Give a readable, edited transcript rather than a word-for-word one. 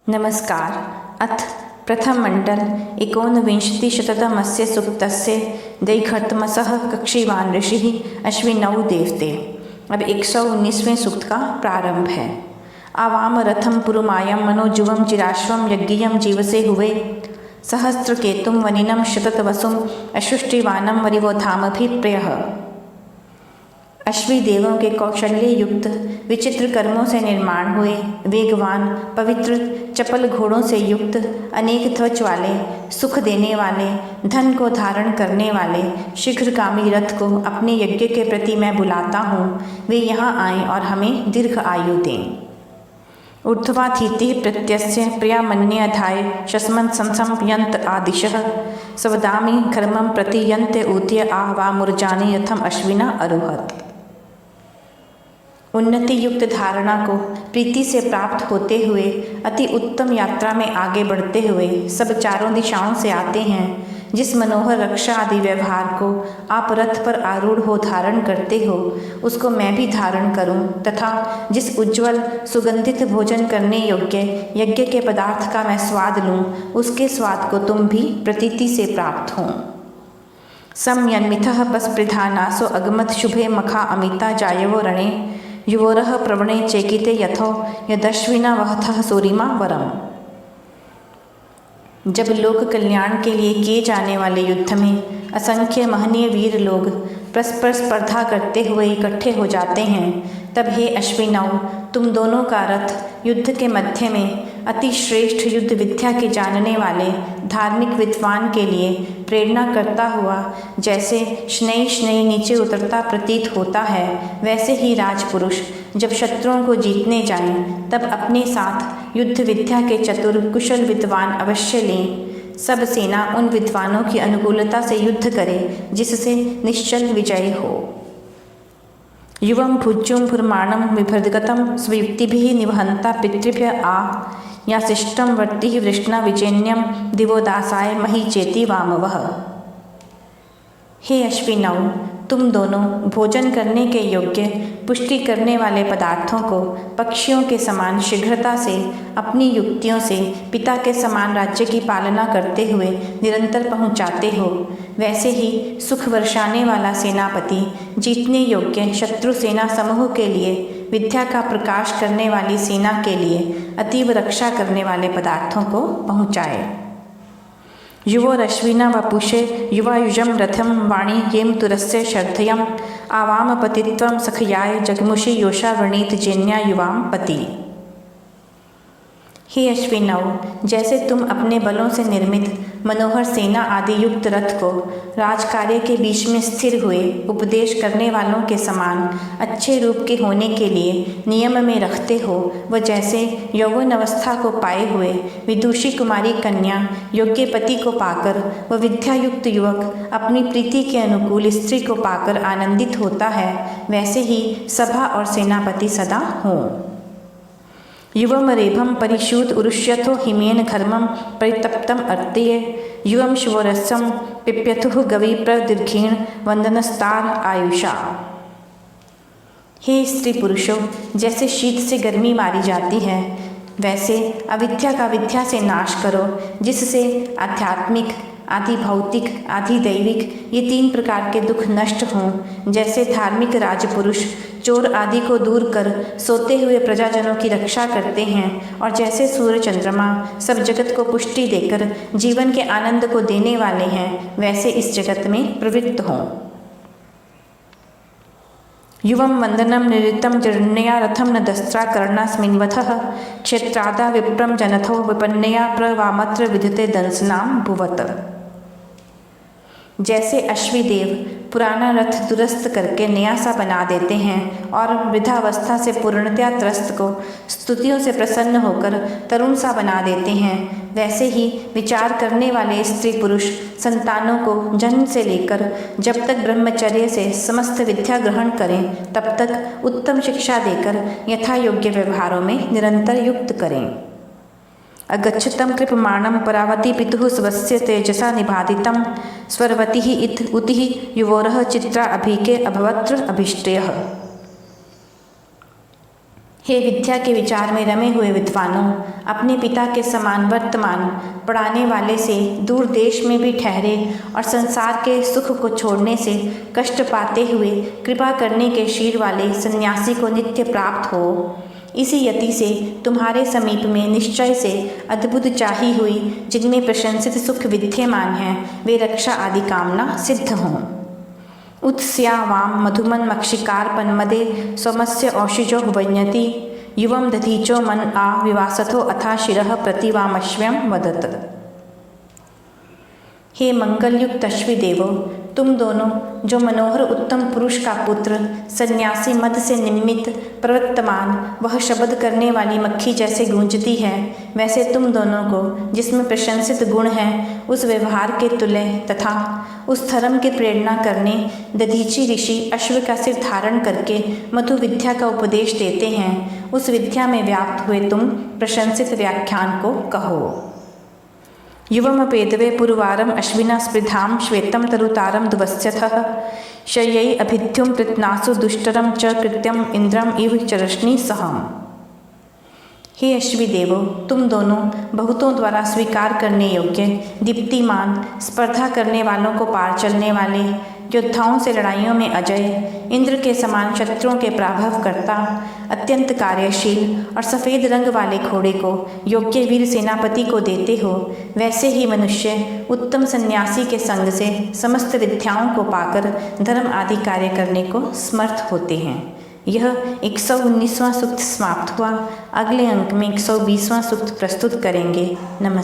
नमस्कार। अथ प्रथममण्डल एकोनविंशतिशततमस्य सूक्तस्य दैघर्तमसः कक्षीवान् ऋषिः अश्विनौ देवते। अब 119वें सूक्त का प्रारंभ है। आवाम रथम पुरुमायम मनोजुवम चिराश्वम यज्ञियम जीवसे हुए सहस्त्रकेतुम वनिनम शततवसुम अशुष्टिवानम वरिवोधामभिप्रियः। अश्वी देवों के कौशल्य युक्त विचित्र कर्मों से निर्माण हुए वेगवान पवित्र चपल घोड़ों से युक्त अनेक ध्वज वाले सुख देने वाले धन को धारण करने वाले शीघ्रगामी रथ को अपने यज्ञ के प्रति मैं बुलाता हूँ। वे यहाँ आएं और हमें दीर्घ आयु दें। ऊर्ध्वाधीति प्रत्यस्य प्रियामन्यधाय शस्मन् संसंयन्त आदिशः सवदामि कर्मं प्रति यन्ते ऊत्य आ वा मूर्जानि यथम अश्विना अरोहत। उन्नति युक्त धारणा को प्रीति से प्राप्त होते हुए अति उत्तम यात्रा में आगे बढ़ते हुए सब चारों दिशाओं से आते हैं। जिस मनोहर रक्षा आदि व्यवहार को आप रथ पर आरूढ़ हो धारण करते हो उसको मैं भी धारण करूं, तथा जिस उज्ज्वल सुगंधित भोजन करने योग्य यज्ञ के पदार्थ का मैं स्वाद लूं उसके स्वाद को तुम भी प्रतीति से प्राप्त हो। संयन्मिथः पस्पृधानासो अगमत शुभे मखा अमिता जायवो रणे युवोरः प्रवणे चेकिते यथो यदश्विना वहथः सूरिमा वरम। जब लोक कल्याण के लिए किए जाने वाले युद्ध में असंख्य महनीय वीर लोग परस्पर स्पर्धा करते हुए इकट्ठे हो जाते हैं, तब हे अश्विनौ, तुम दोनों का रथ युद्ध के मध्य में अति श्रेष्ठ युद्ध विद्या के जानने वाले धार्मिक विद्वान के लिए प्रेरणा करता हुआ जैसे शनैः शनैः नीचे उतरता प्रतीत होता है, वैसे ही राजपुरुष जब शत्रुओं को जीतने जाएं तब अपने साथ युद्ध विद्या के चतुर कुशल विद्वान अवश्य लें। सब सेना उन विद्वानों की अनुकूलता से युद्ध करे जिससे निश्चल विजय हो। युवम भुज्युम भुर्माणम विभर्दगतम स्वयुक्तिभिः निवहंता पितृभ्यः आ या शिष्टम वर्तिः वृष्णा विजन्यम दिवोदासाय मही चेति वामवः। हे अश्विनौ, तुम दोनों भोजन करने के योग्य पुष्टि करने वाले पदार्थों को पक्षियों के समान शीघ्रता से अपनी युक्तियों से पिता के समान राज्य की पालना करते हुए निरंतर पहुँचाते हो, वैसे ही सुख वर्षाने वाला सेनापति जीतने योग्य शत्रु सेना समूह के लिए विद्या का प्रकाश करने वाली सेना के लिए अतीव रक्षा करने वाले पदार्थों को पहुँचाए। युवोरश्विना वपुषे युवायुजं रथम वाणी येम तुरस्य शर्धयम आवाम पतित्वं सखयाय जगमुषि योषा वृणीत जेन्या युवाम पति। हे अश्विनौ, जैसे तुम अपने बलों से निर्मित मनोहर सेना आदि युक्त रथ को राजकार्य के बीच में स्थिर हुए उपदेश करने वालों के समान अच्छे रूप के होने के लिए नियम में रखते हो, व जैसे यौवन अवस्था को पाए हुए विदुषी कुमारी कन्या योग्य पति को पाकर व विद्यायुक्त युवक अपनी प्रीति के अनुकूल स्त्री को पाकर आनंदित होता है, वैसे ही सभा और सेनापति सदा हों। युवम रेभम परिशूत उरुष्यथो हिमेन घर्मं परितप्तम अर्तये युवम शिवरसम पिप्यथुः गवी प्रदीर्घेण वंदनस्तार आयुषा। हे स्त्री पुरुषों, जैसे शीत से गर्मी मारी जाती है वैसे अविद्या का विद्या से नाश करो, जिससे आध्यात्मिक आदि भौतिक आदि दैविक ये तीन प्रकार के दुख नष्ट हों। जैसे धार्मिक राजपुरुष चोर आदि को दूर कर सोते हुए प्रजाजनों की रक्षा करते हैं, और जैसे सूर्य चंद्रमा सब जगत को पुष्टि देकर जीवन के आनंद को देने वाले हैं, वैसे इस जगत में प्रवृत्त हों। युवम वंदनम निरितम जरण्या रथम न दस्त्रा कर्णास्मिन्वथः क्षेत्रादा विप्रम जनथो विपन्नया प्रवामत्र विधते दंसनाम भुवत। जैसे अश्विदेव पुराना रथ दुरुस्त करके नया सा बना देते हैं और वृद्धावस्था से पूर्णतया त्रस्त को स्तुतियों से प्रसन्न होकर तरुण सा बना देते हैं, वैसे ही विचार करने वाले स्त्री पुरुष संतानों को जन्म से लेकर जब तक ब्रह्मचर्य से समस्त विद्या ग्रहण करें तब तक उत्तम शिक्षा देकर यथा योग्य व्यवहारों में निरंतर युक्त करें। अगच्छतं कृपमाणं परावती पितुः स्वस्य तेजसा निबाधितं स्वर्वतिः इत उतिः युवोरः चित्रा अभीके अभवत्र अभिष्टयः। हे विद्या के विचार में रमे हुए विद्वानों, अपने पिता के समान वर्तमान पढ़ाने वाले से दूर देश में भी ठहरे और संसार के सुख को छोड़ने से कष्ट पाते हुए कृपा करने के शीर वाले सन्यासी को नित्य प्राप्त हो। इसी यति से तुम्हारे समीप में निश्चय से अद्भुत चाही हुई जिनमें प्रशंसित सुख विद्यमान हैं, वे रक्षा आदि कामना सिद्ध हों। उत्स्या वाम मधुमन मक्षिकारपन मदे सोमस्य औषिजो हुवन्यति युवम दधीचो मन आ विवासथो अथा शिरः प्रतिवामश्व्यम वदत। हे मंगलयुक्त अश्वी देवो, तुम दोनों जो मनोहर उत्तम पुरुष का पुत्र सन्यासी मद से निमित्त प्रवर्तमान वह शब्द करने वाली मक्खी जैसे गूंजती है, वैसे तुम दोनों को जिसमें प्रशंसित गुण हैं उस व्यवहार के तुल्य तथा उस धर्म की प्रेरणा करने दधीची ऋषि अश्व का सिर धारण करके मधु विद्या का उपदेश देते हैं, उस विद्या में व्याप्त हुए तुम प्रशंसित व्याख्यान को कहो। युवमपेदवे पुरुवारम अश्विना स्पृधाम श्वेतम तरुतारम दुवस्यथः शय्यै अभिद्युम पृतनासु दुष्टरम च कृत्यम इंद्रम इव चरश्नि सहम। हे अश्वी देवो, तुम दोनों बहुतों द्वारा स्वीकार करने योग्य दीप्तिमान स्पर्धा करने वालों को पार चलने वाले योद्धाओं से लड़ाइयों में अजय इंद्र के समान शत्रुओं के पराभव करता अत्यंत कार्यशील और सफ़ेद रंग वाले घोड़े को योग्य वीर सेनापति को देते हो, वैसे ही मनुष्य उत्तम सन्यासी के संग से समस्त विद्याओं को पाकर धर्म आदि कार्य करने को समर्थ होते हैं। यह 119वां सूक्त समाप्त हुआ। अगले अंक में 120वां सूक्त प्रस्तुत करेंगे। नमस्कार।